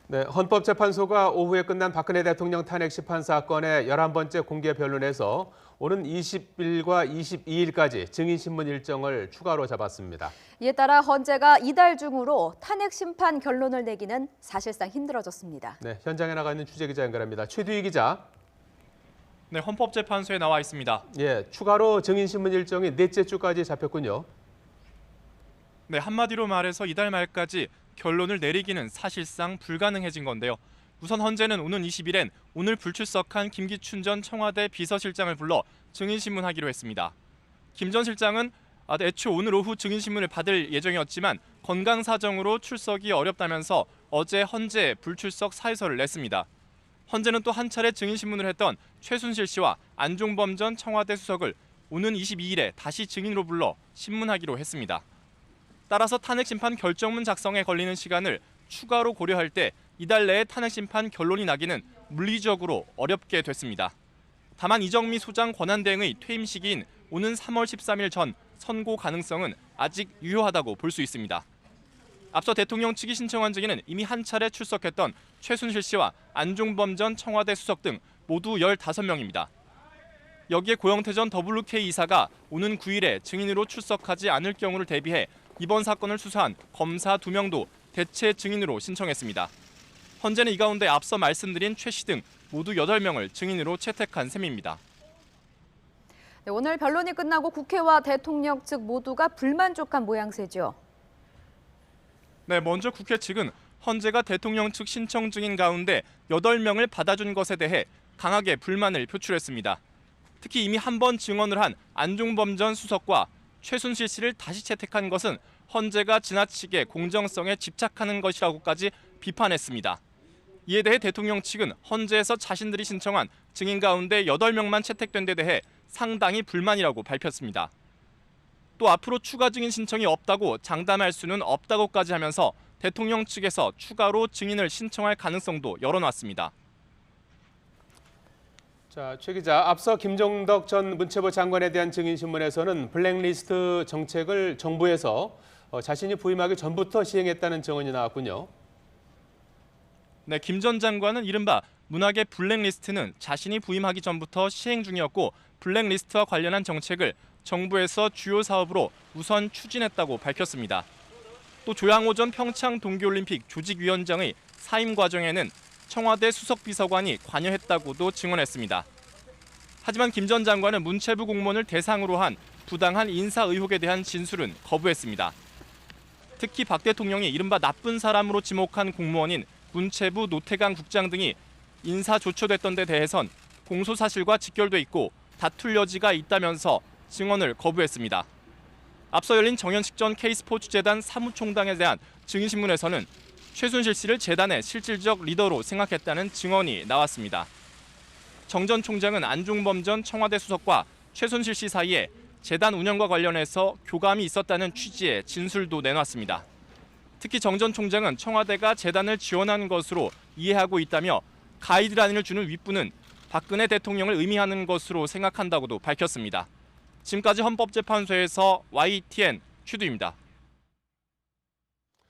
네, 헌법재판소가 오후에 끝난 박근혜 대통령 탄핵 심판 사건의 11번째 공개 변론에서 오는 20일과 22일까지 증인신문 일정을 추가로 잡았습니다. 이에 따라 헌재가 이달 중으로 탄핵 심판 결론을 내기는 사실상 힘들어졌습니다. 네, 현장에 나가 있는 취재기자 연결합니다. 최두희 기자. 네, 헌법재판소에 나와 있습니다. 예, 추가로 증인신문 일정이 넷째 주까지 잡혔군요. 네, 한마디로 말해서 이달 말까지 결론을 내리기는 사실상 불가능해진 건데요. 우선 헌재는 오는 20일엔 오늘 불출석한 김기춘 전 청와대 비서실장을 불러 증인신문하기로 했습니다. 김 전 실장은 애초 오늘 오후 증인신문을 받을 예정이었지만 건강 사정으로 출석이 어렵다면서 어제 헌재 불출석 사유서를 냈습니다. 헌재는 또 한 차례 증인신문을 했던 최순실 씨와 안종범 전 청와대 수석을 오는 22일에 다시 증인으로 불러 신문하기로 했습니다. 따라서 탄핵심판 결정문 작성에 걸리는 시간을 추가로 고려할 때 이달 내에 탄핵심판 결론이 나기는 물리적으로 어렵게 됐습니다. 다만 이정미 소장 권한대행의 퇴임 시기인 오는 3월 13일 전 선고 가능성은 아직 유효하다고 볼 수 있습니다. 앞서 대통령 측이 신청한 증인은 이미 한 차례 출석했던 최순실 씨와 안종범 전 청와대 수석 등 모두 15명입니다. 여기에 고영태 전 WK 이사가 오는 9일에 증인으로 출석하지 않을 경우를 대비해 이번 사건을 수사한 검사 2명도 대체 증인으로 신청했습니다. 헌재는 이 가운데 앞서 말씀드린 최 씨 등 모두 8명을 증인으로 채택한 셈입니다. 네, 오늘 변론이 끝나고 국회와 대통령 측 모두가 불만족한 모양새죠. 네, 먼저 국회 측은 헌재가 대통령 측 신청 증인 가운데 8명을 받아준 것에 대해 강하게 불만을 표출했습니다. 특히 이미 한 번 증언을 한 안종범 전 수석과 최순실 씨를 다시 채택한 것은 헌재가 지나치게 공정성에 집착하는 것이라고까지 비판했습니다. 이에 대해 대통령 측은 헌재에서 자신들이 신청한 증인 가운데 8명만 채택된 데 대해 상당히 불만이라고 밝혔습니다. 또 앞으로 추가 증인 신청이 없다고 장담할 수는 없다고까지 하면서 대통령 측에서 추가로 증인을 신청할 가능성도 열어놨습니다. 자, 최 기자, 앞서 김종덕 전 문체부 장관에 대한 증인신문에서는 블랙리스트 정책을 정부에서 자신이 부임하기 전부터 시행했다는 증언이 나왔군요. 네, 김 전 장관은 이른바 문학의 블랙리스트는 자신이 부임하기 전부터 시행 중이었고 블랙리스트와 관련한 정책을 정부에서 주요 사업으로 우선 추진했다고 밝혔습니다. 또 조양호 전 평창 동계올림픽 조직위원장의 사임 과정에는 청와대 수석비서관이 관여했다고도 증언했습니다. 하지만 김 전 장관은 문체부 공무원을 대상으로 한 부당한 인사 의혹에 대한 진술은 거부했습니다. 특히 박 대통령이 이른바 나쁜 사람으로 지목한 공무원인 문체부 노태강 국장 등이 인사 조처됐던 데 대해선 공소 사실과 직결돼 있고 다툴 여지가 있다면서 증언을 거부했습니다. 앞서 열린 정현식 전 K스포츠재단 사무총장에 대한 증인신문에서는 최순실 씨를 재단의 실질적 리더로 생각했다는 증언이 나왔습니다. 정 전 총장은 안종범 전 청와대 수석과 최순실 씨 사이에 재단 운영과 관련해서 교감이 있었다는 취지의 진술도 내놨습니다. 특히 정 전 총장은 청와대가 재단을 지원한 것으로 이해하고 있다며 가이드라인을 주는 윗부는 박근혜 대통령을 의미하는 것으로 생각한다고도 밝혔습니다. 지금까지 헌법재판소에서 YTN 최두입니다.